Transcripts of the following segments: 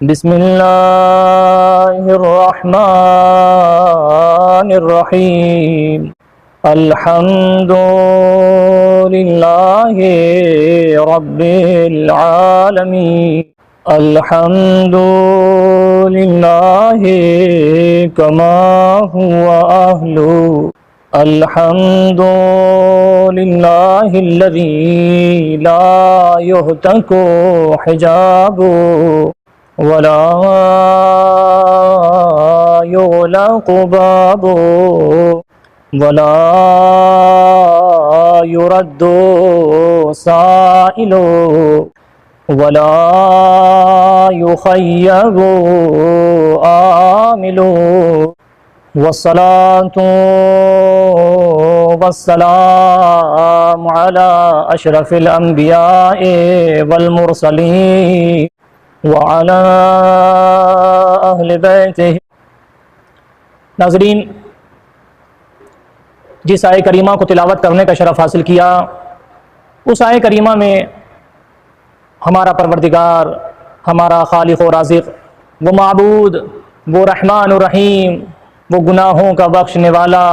بسم اللہ الرحمن الرحیم الحمد للہ رب العالمین الحمد للہ کما هو اہل الحمد للہ الذی لا یہتک حجاب ولا یغلق باب ولا يرد سائل ولا يخيب آمل والصلاة والسلام على أشرف الأنبياء والمرسلين وعلى أهل بيته۔ ناظرین، جس آیہ کریمہ کو تلاوت کرنے کا شرف حاصل کیا، اس آیہ کریمہ میں ہمارا پروردگار، ہمارا خالق و رازق، وہ معبود، وہ رحمان و رحیم، وہ گناہوں کا بخشنے والا،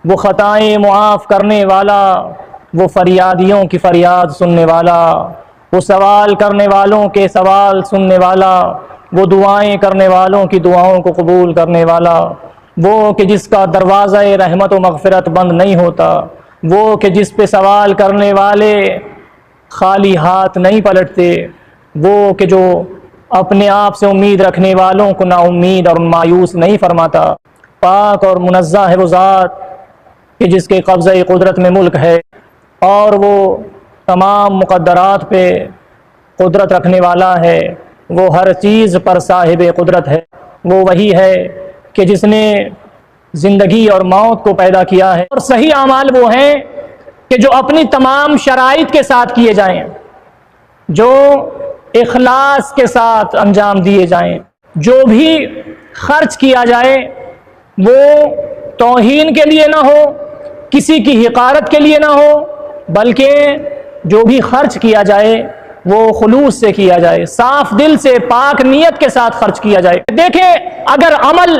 وہ خطائیں معاف کرنے والا، وہ فریادیوں کی فریاد سننے والا، وہ سوال کرنے والوں کے سوال سننے والا، وہ دعائیں کرنے والوں کی دعاؤں کو قبول کرنے والا، وہ کہ جس کا دروازہ رحمت و مغفرت بند نہیں ہوتا، وہ کہ جس پہ سوال کرنے والے خالی ہاتھ نہیں پلٹتے، وہ کہ جو اپنے آپ سے امید رکھنے والوں کو نا امید اور مایوس نہیں فرماتا۔ پاک اور منزہ ہے وہ ذات کہ جس کے قبضہ قدرت میں ملک ہے، اور وہ تمام مقدرات پہ قدرت رکھنے والا ہے، وہ ہر چیز پر صاحب قدرت ہے۔ وہ وہی ہے کہ جس نے زندگی اور موت کو پیدا کیا ہے، اور صحیح اعمال وہ ہیں کہ جو اپنی تمام شرائط کے ساتھ کیے جائیں، جو اخلاص کے ساتھ انجام دیے جائیں۔ جو بھی خرچ کیا جائے وہ توہین کے لیے نہ ہو، کسی کی حقارت کے لیے نہ ہو، بلکہ جو بھی خرچ کیا جائے وہ خلوص سے کیا جائے، صاف دل سے پاک نیت کے ساتھ خرچ کیا جائے۔ دیکھیں، اگر عمل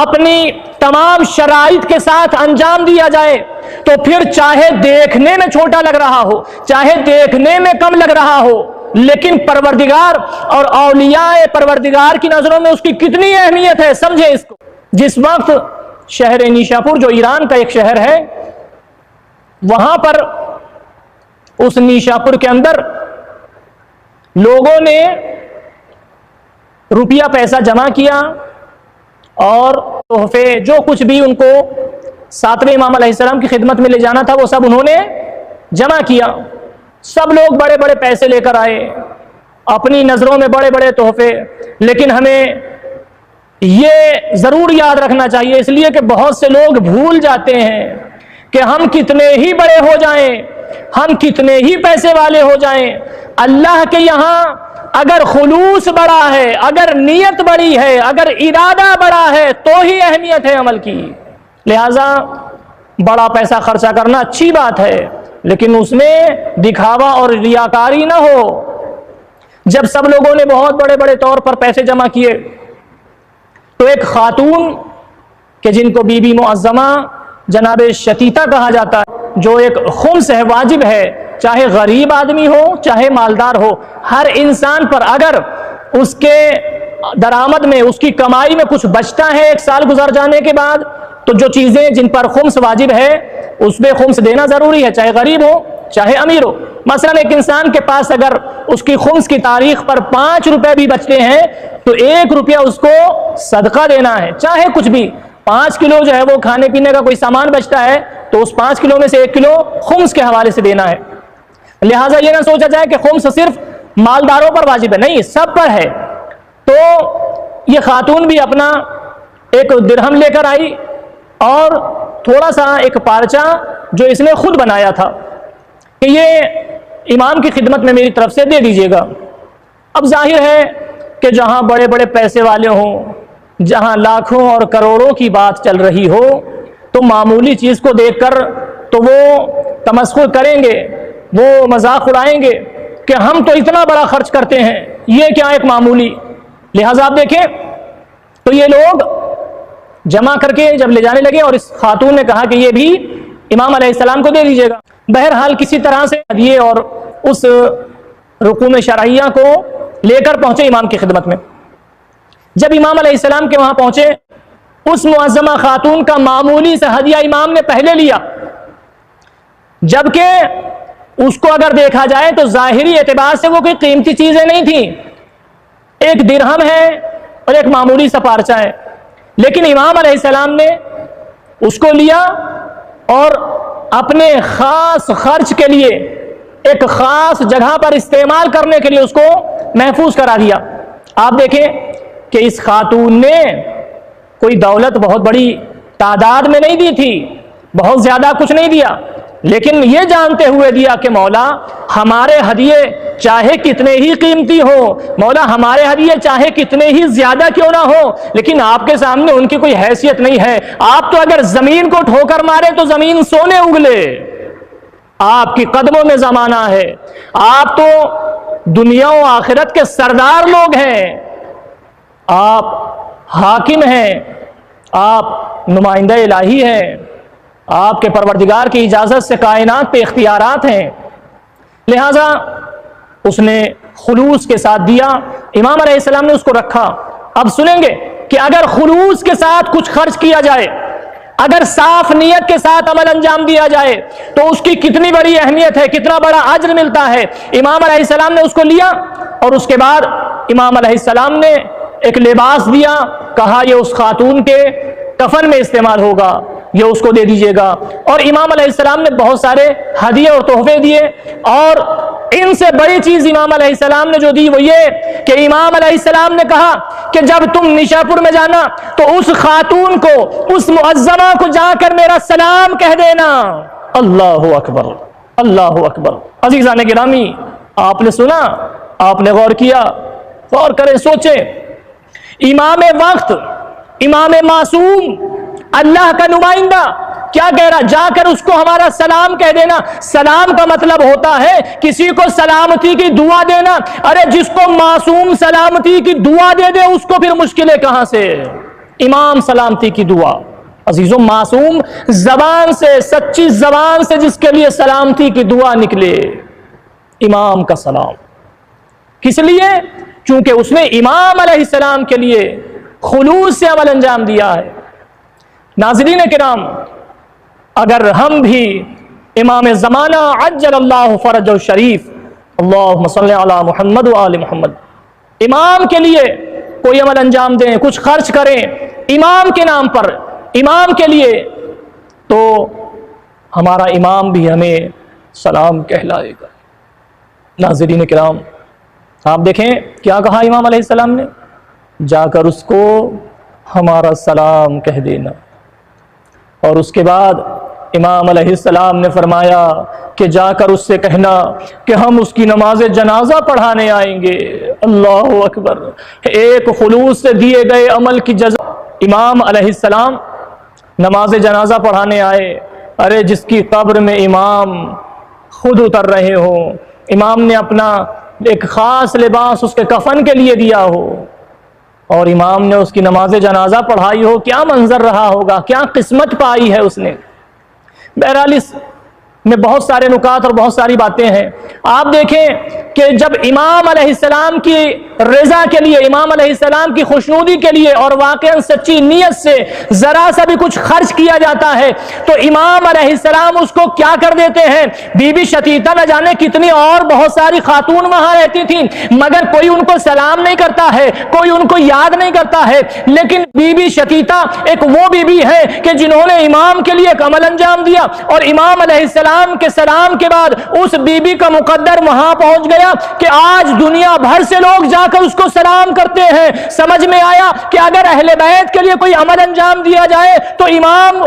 اپنی تمام شرائط کے ساتھ انجام دیا جائے تو پھر چاہے دیکھنے میں چھوٹا لگ رہا ہو، چاہے دیکھنے میں کم لگ رہا ہو، لیکن پروردگار اور اولیاء پروردگار کی نظروں میں اس کی کتنی اہمیت ہے، سمجھے اس کو۔ جس وقت شہر نیشاپور، جو ایران کا ایک شہر ہے، وہاں پر اس نیشاپور کے اندر لوگوں نے روپیہ پیسہ جمع کیا اور تحفے جو کچھ بھی ان کو ساتویں امام علیہ السلام کی خدمت میں لے جانا تھا وہ سب انہوں نے جمع کیا۔ سب لوگ بڑے بڑے پیسے لے کر آئے، اپنی نظروں میں بڑے بڑے تحفے، لیکن ہمیں یہ ضرور یاد رکھنا چاہیے، اس لیے کہ بہت سے لوگ بھول جاتے ہیں کہ ہم کتنے ہی بڑے ہو جائیں، ہم کتنے ہی پیسے والے ہو جائیں، اللہ کے یہاں اگر خلوص بڑا ہے، اگر نیت بڑی ہے، اگر ارادہ بڑا ہے تو ہی اہمیت ہے عمل کی۔ لہٰذا بڑا پیسہ خرچہ کرنا اچھی بات ہے، لیکن اس میں دکھاوا اور ریاکاری نہ ہو۔ جب سب لوگوں نے بہت بڑے بڑے طور پر پیسے جمع کیے تو ایک خاتون کہ جن کو بی بی معظمہ جناب شتیتا کہا جاتا ہے، جو ایک خمس ہے، واجب ہے، چاہے غریب آدمی ہو چاہے مالدار ہو، ہر انسان پر اگر اس کے درآمد میں، اس کی کمائی میں کچھ بچتا ہے ایک سال گزر جانے کے بعد، تو جو چیزیں جن پر خمس واجب ہے اس میں خمس دینا ضروری ہے، چاہے غریب ہو چاہے امیر ہو۔ مثلا ایک انسان کے پاس اگر اس کی خمس کی تاریخ پر 5 روپے بھی بچتے ہیں تو 1 روپیہ اس کو صدقہ دینا ہے، چاہے کچھ بھی۔ 5 کلو جو ہے وہ کھانے پینے کا کوئی سامان بچتا ہے تو اس 5 کلو میں سے 1 کلو خمس کے حوالے سے دینا ہے۔ لہٰذا یہ نہ سوچا جائے کہ خمس صرف مالداروں پر واجب ہے، نہیں، سب پر ہے۔ تو یہ خاتون بھی اپنا ایک درہم لے کر آئی اور تھوڑا سا ایک پارچہ جو اس نے خود بنایا تھا کہ یہ امام کی خدمت میں میری طرف سے دے دیجیے گا۔ اب ظاہر ہے کہ جہاں بڑے بڑے پیسے والے ہوں، جہاں لاکھوں اور کروڑوں کی بات چل رہی ہو، تو معمولی چیز کو دیکھ کر تو وہ تمسخر کریں گے، وہ مذاق اڑائیں گے کہ ہم تو اتنا بڑا خرچ کرتے ہیں، یہ کیا ایک معمولی۔ لہٰذا آپ دیکھیں تو یہ لوگ جمع کر کے جب لے جانے لگے اور اس خاتون نے کہا کہ یہ بھی امام علیہ السلام کو دے دیجیے گا۔ بہرحال کسی طرح سے ہدیے اور اس رقوم شرعیہ کو لے کر پہنچے امام کی خدمت میں۔ جب امام علیہ السلام کے وہاں پہنچے، اس معظمہ خاتون کا معمولی سا ہدیہ امام نے پہلے لیا، جبکہ اس کو اگر دیکھا جائے تو ظاہری اعتبار سے وہ کوئی قیمتی چیزیں نہیں تھیں، ایک درہم ہے اور ایک معمولی سا پارچہ ہے، لیکن امام علیہ السلام نے اس کو لیا اور اپنے خاص خرچ کے لیے ایک خاص جگہ پر استعمال کرنے کے لیے اس کو محفوظ کرا دیا۔ آپ دیکھیں کہ اس خاتون نے کوئی دولت بہت بڑی تعداد میں نہیں دی تھی، بہت زیادہ کچھ نہیں دیا، لیکن یہ جانتے ہوئے دیا کہ مولا ہمارے ہدیے چاہے کتنے ہی قیمتی ہو، مولا ہمارے ہدیے چاہے کتنے ہی زیادہ کیوں نہ ہو، لیکن آپ کے سامنے ان کی کوئی حیثیت نہیں ہے۔ آپ تو اگر زمین کو ٹھوکر مارے تو زمین سونے اگلے، آپ کی قدموں میں زمانہ ہے، آپ تو دنیا و آخرت کے سردار لوگ ہیں، آپ حاکم ہیں، آپ نمائندہ الہی ہیں، آپ کے پروردگار کی اجازت سے کائنات پہ اختیارات ہیں، لہذا اس نے خلوص کے ساتھ دیا۔ امام علیہ السلام نے اس کو رکھا۔ اب سنیں گے کہ اگر خلوص کے ساتھ کچھ خرچ کیا جائے، اگر صاف نیت کے ساتھ عمل انجام دیا جائے تو اس کی کتنی بڑی اہمیت ہے، کتنا بڑا اجر ملتا ہے۔ امام علیہ السلام نے اس کو لیا اور اس کے بعد امام علیہ السلام نے ایک لباس دیا، کہا یہ اس خاتون کے کفن میں استعمال ہوگا، یہ اس کو دے دیجیے گا۔ اور امام علیہ السلام نے بہت سارے ہدیے اور تحفے دیے، اور ان سے بڑی چیز امام علیہ السلام نے جو دی وہ یہ کہ امام علیہ السلام نے کہا کہ جب تم نیشاپور میں جانا تو اس خاتون کو، اس معظمہ کو جا کر میرا سلام کہہ دینا۔ اللہ اکبر، اللہ اکبر۔ عزیزان گرامی، آپ نے سنا، آپ نے غور کیا، غور کریں، سوچیں، امام وقت، امام معصوم، اللہ کا نمائندہ کیا کہہ رہا؟ جا کر اس کو ہمارا سلام کہہ دینا۔ سلام کا مطلب ہوتا ہے کسی کو سلامتی کی دعا دینا۔ ارے جس کو معصوم سلامتی کی دعا دے دے اس کو پھر مشکلیں کہاں سے؟ امام سلامتی کی دعا، عزیزوں، معصوم زبان سے، سچی زبان سے جس کے لیے سلامتی کی دعا نکلے، امام کا سلام۔ کس لیے؟ چونکہ اس نے امام علیہ السلام کے لیے خلوص سے عمل انجام دیا ہے۔ ناظرین کرام، اگر ہم بھی امام زمانہ عجل اللہ فرجہ الشریف، اللہم صلی علی محمد و آل محمد، امام کے لیے کوئی عمل انجام دیں، کچھ خرچ کریں امام کے نام پر، امام کے لیے، تو ہمارا امام بھی ہمیں سلام کہلائے گا۔ ناظرین کرام، آپ دیکھیں کیا کہا امام علیہ السلام نے؟ جا کر اس کو ہمارا سلام کہہ دینا۔ اور اس کے بعد امام علیہ السلام نے فرمایا کہ جا کر اس سے کہنا کہ ہم اس کی نماز جنازہ پڑھانے آئیں گے۔ اللہ اکبر، ایک خلوص سے دیے گئے عمل کی جزا۔ امام علیہ السلام نماز جنازہ پڑھانے آئے، ارے جس کی قبر میں امام خود اتر رہے ہوں، امام نے اپنا ایک خاص لباس اس کے کفن کے لیے دیا ہو، اور امام نے اس کی نماز جنازہ پڑھائی ہو، کیا منظر رہا ہوگا، کیا قسمت پائی ہے اس نے۔ بہرحال اس میں بہت سارے نکات اور بہت ساری باتیں ہیں۔ آپ دیکھیں کہ جب امام علیہ السلام کی رضا کے لیے، امام علیہ السلام کی خوشنودی کے لیے اور واقعاً سچی نیت سے ذرا سا بھی کچھ خرچ کیا جاتا ہے تو امام علیہ السلام اس کو کیا کر دیتے ہیں۔ بی بی شتیتا نہ جانے کتنی اور بہت ساری خاتون وہاں رہتی تھیں، مگر کوئی ان کو سلام نہیں کرتا ہے، کوئی ان کو یاد نہیں کرتا ہے، لیکن بی بی شتیتا ایک وہ بی بی ہے کہ جنہوں نے امام کے لیے ایک عمل انجام دیا، اور امام علیہ السلام کے سلام کے بعد اس بی بی کا مقدر وہاں پہنچ گیا کہ آج دنیا بھر سے لوگ جا کر اس کو سلام کرتے ہیں۔ سمجھ میں آیا کہ اگر اہل بیت کے لیے کوئی عمل انجام دیا جائے تو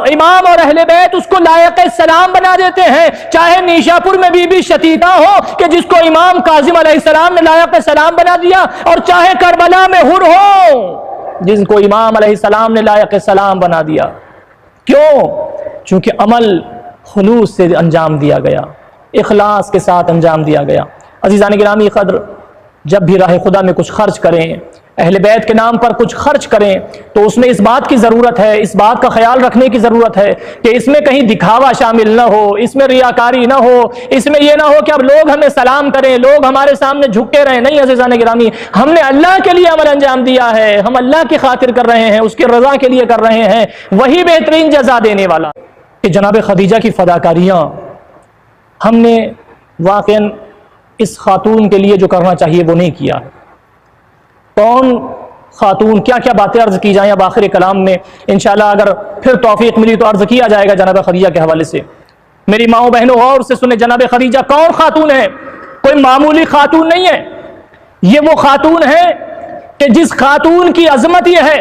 امام اور اہل بیت اس کو لائق سلام بنا دیتے ہیں، چاہے نیشاپور میں بی بی شتیتا ہو کہ جس کو امام کاظم علیہ السلام نے لائق سلام بنا دیا، اور چاہے کربلا میں حر ہو جن کو امام علیہ السلام نے لائق سلام بنا دیا۔ کیوں؟ چونکہ عمل خلوص سے انجام دیا گیا، اخلاص کے ساتھ انجام دیا گیا۔ عزیزان گرامی قدر، جب بھی راہ خدا میں کچھ خرچ کریں، اہل بیت کے نام پر کچھ خرچ کریں، تو اس میں اس بات کی ضرورت ہے، اس بات کا خیال رکھنے کی ضرورت ہے کہ اس میں کہیں دکھاوا شامل نہ ہو، اس میں ریاکاری نہ ہو، اس میں یہ نہ ہو کہ اب لوگ ہمیں سلام کریں، لوگ ہمارے سامنے جھکے رہیں۔ نہیں عزیزان گرامی، ہم نے اللہ کے لیے عمل انجام دیا ہے، ہم اللہ کی خاطر کر رہے ہیں، اس کی رضا کے لیے کر رہے ہیں، وہی بہترین جزا دینے والا۔ کہ جناب خدیجہ کی فداکاریاں ہم نے واقعاً اس خاتون کے لیے جو کرنا چاہیے وہ نہیں کیا۔ کون خاتون، کیا کیا باتیں عرض کی جائیں، اب آخر کلام میں انشاءاللہ اگر پھر توفیق ملی تو عرض کیا جائے گا جناب خدیجہ کے حوالے سے۔ میری ماؤں بہنوں غور سے سنیں، جناب خدیجہ کون خاتون ہے؟ کوئی معمولی خاتون نہیں ہے، یہ وہ خاتون ہے کہ جس خاتون کی عظمت یہ ہے،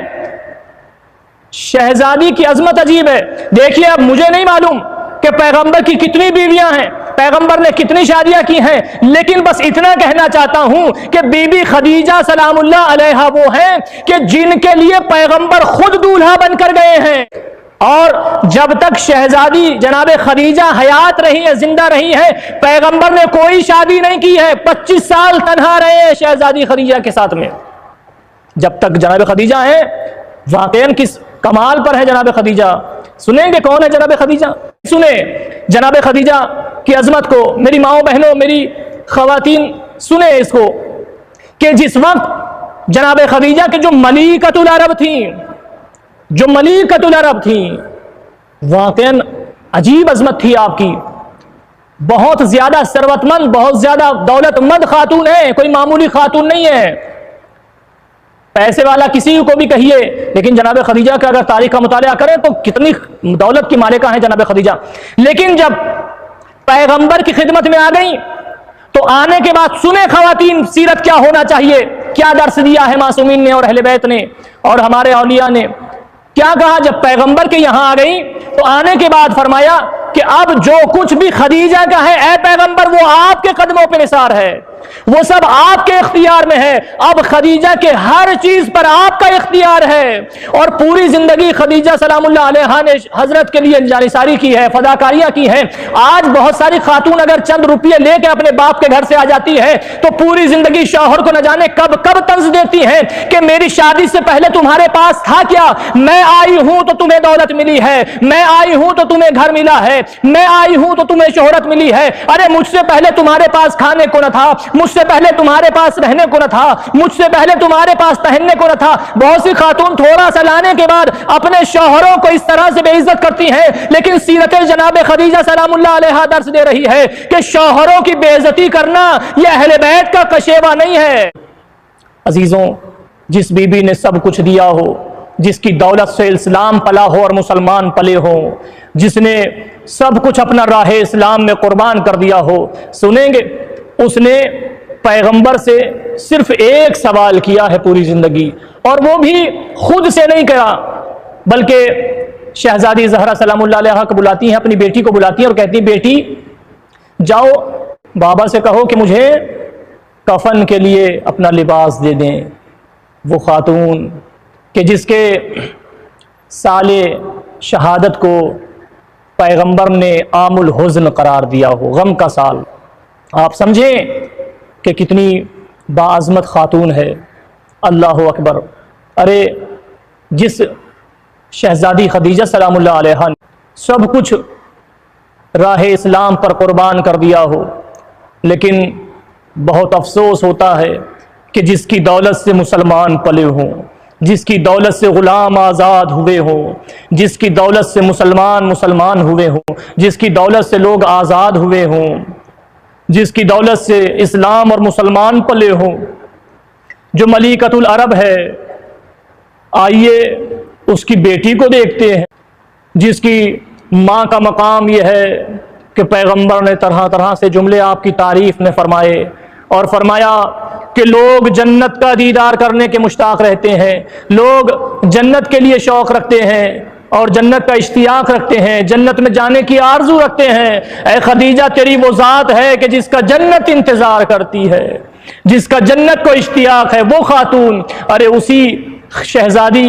شہزادی کی عظمت عجیب ہے۔ دیکھیے اب مجھے نہیں معلوم کہ پیغمبر کی کتنی بیویاں ہیں، پیغمبر نے کتنی شادیاں کی ہیں، لیکن بس اتنا کہنا چاہتا ہوں کہ بی بی خدیجہ سلام اللہ علیہا وہ ہیں کہ جن کے لیے پیغمبر خود دولہا بن کر گئے ہیں، اور جب تک شہزادی جناب خدیجہ حیات رہی ہے، زندہ رہی ہے، پیغمبر نے کوئی شادی نہیں کی ہے۔ 25 سال تنہا رہے ہیں شہزادی خدیجہ کے ساتھ میں، جب تک جناب خدیجہ ہیں۔ واقعاً کس کمال پر ہے جناب خدیجہ۔ سنیں گے کون ہے جناب خدیجہ؟ سنیں جناب خدیجہ کی عظمت کو، میری ماؤں بہنوں، میری خواتین، سنیں اس کو کہ جس وقت جناب خدیجہ کے جو ملیکۃ العرب تھیں، جو ملیکۃ العرب تھیں، واقعاً عجیب عظمت تھی آپ کی، بہت زیادہ ثروت مند، بہت زیادہ دولت مند خاتون ہے، کوئی معمولی خاتون نہیں ہے۔ پیسے والا کسی کو بھی کہیے، لیکن جناب خدیجہ کا اگر تاریخ کا مطالعہ کریں تو کتنی دولت کی مالکہ ہیں جناب خدیجہ۔ لیکن جب پیغمبر کی خدمت میں آ گئیں تو آنے کے بعد سنیں خواتین سیرت کیا ہونا چاہیے، کیا درس دیا ہے معصومین نے اور اہل بیت نے اور ہمارے اولیاء نے۔ کیا کہا جب پیغمبر کے یہاں آ گئیں تو آنے کے بعد فرمایا کہ اب جو کچھ بھی خدیجہ کا ہے اے پیغمبر وہ آپ کے قدموں پہ نثار ہے، وہ سب آپ کے اختیار میں ہے، اب خدیجہ کے ہر چیز پر آپ کا اختیار ہے۔ اور پوری زندگی خدیجہ سلام اللہ علیہا نے حضرت کے لیے جانثاری کی ہے، فداکاریاں کی ہیں۔ آج بہت ساری خاتون اگر چند روپیے لے کے اپنے باپ کے گھر سے آ جاتی ہے تو پوری زندگی شوہر کو نہ جانے کب کب طنز دیتی ہیں کہ میری شادی سے پہلے تمہارے پاس تھا کیا، میں آئی ہوں تو تمہیں دولت ملی ہے، میں آئی ہوں تو تمہیں گھر ملا ہے، میں آئی ہوں تو تمہیں شہرت ملی ہے، ارے مجھ سے پہلے تمہارے پاس کھانے کو نہ تھا، مجھ سے پہلے تمہارے پاس رہنے کو نہ تھا، مجھ سے پہلے تمہارے پاس پہننے کو نہ تھا۔ بہت سی خاتون تھوڑا سا لانے کے بعد اپنے شوہروں کو اس طرح سے بے عزت کرتی ہیں، لیکن سیرت جناب خدیجہ سلام اللہ علیہا درس دے رہی ہے کہ شوہروں کی بے عزتی کرنا یہ اہل بیت کا کشیوا نہیں ہے۔ عزیزوں، جس بی بی نے سب کچھ دیا ہو، جس کی دولت سے اسلام پلا ہو اور مسلمان پلے ہوں، جس نے سب کچھ اپنا راہ اسلام میں قربان کر دیا ہو، سنیں گے اس نے پیغمبر سے صرف ایک سوال کیا ہے پوری زندگی، اور وہ بھی خود سے نہیں کیا، بلکہ شہزادی زہرا سلام اللہ علیہا کو بلاتی ہیں، اپنی بیٹی کو بلاتی ہیں اور کہتی ہیں بیٹی جاؤ بابا سے کہو کہ مجھے کفن کے لیے اپنا لباس دے دیں۔ وہ خاتون کہ جس کے سال شہادت کو پیغمبر نے عام الحزن قرار دیا ہو، غم کا سال، آپ سمجھیں کہ کتنی باعظمت خاتون ہے۔ اللہ اکبر۔ ارے جس شہزادی خدیجہ سلام اللہ علیہا نے سب کچھ راہ اسلام پر قربان کر دیا ہو، لیکن بہت افسوس ہوتا ہے کہ جس کی دولت سے مسلمان پلے ہوں، جس کی دولت سے غلام آزاد ہوئے ہوں، جس کی دولت سے مسلمان ہوئے ہوں، جس کی دولت سے لوگ آزاد ہوئے ہوں، جس کی دولت سے اسلام اور مسلمان پلے ہوں، جو ملیکۃ العرب ہے، آئیے اس کی بیٹی کو دیکھتے ہیں جس کی ماں کا مقام یہ ہے کہ پیغمبر نے طرح طرح سے جملے آپ کی تعریف میں فرمائے اور فرمایا کہ لوگ جنت کا دیدار کرنے کے مشتاق رہتے ہیں، لوگ جنت کے لیے شوق رکھتے ہیں اور جنت کا اشتیاق رکھتے ہیں، جنت میں جانے کی آرزو رکھتے ہیں۔ اے خدیجہ تیری وہ ذات ہے کہ جس کا جنت انتظار کرتی ہے، جس کا جنت کو اشتیاق ہے، وہ خاتون۔ ارے اسی شہزادی